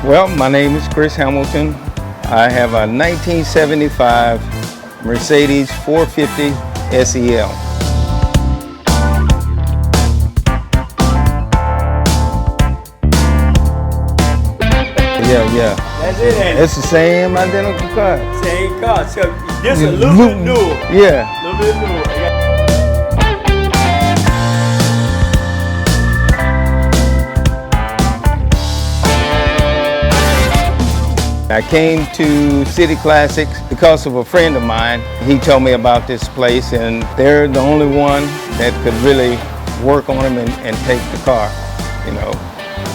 Well, my name is Chris Hamilton. I have a 1975 Mercedes 450 SEL. Yeah. That's it, ain't It's the same identical car. it? Same car. So this a little bit newer. Yeah. A little bit newer. I came to City Classics because of a friend of mine. He told me about this place, and they're the only one that could really work on them and take the car. You know,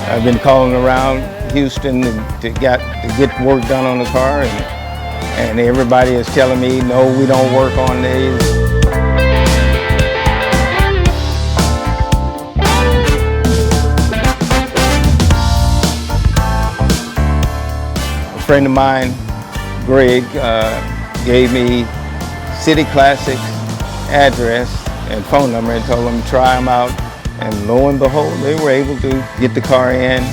I've been calling around Houston to get work done on the car, and everybody is telling me, no, we don't work on these. A friend of mine, Greg, gave me City Classics address and phone number and told them to try them out. And lo and behold, they were able to get the car in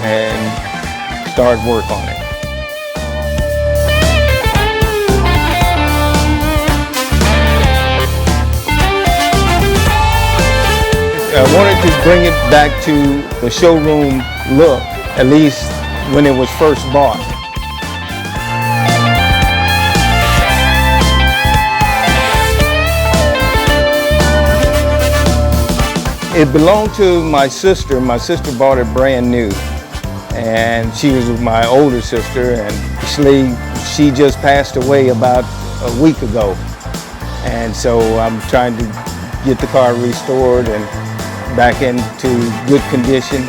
and start work on it. I wanted to bring it back to the showroom look, at least when it was first bought. It belonged to my sister. My sister bought it brand new, and she was my older sister, and actually she just passed away about a week ago. And so I'm trying to get the car restored and back into good condition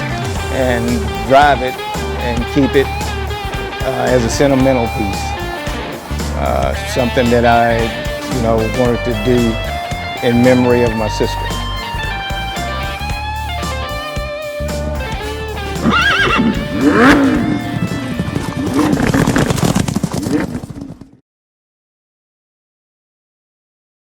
and drive it and keep it as a sentimental piece. Something that I, wanted to do in memory of my sister.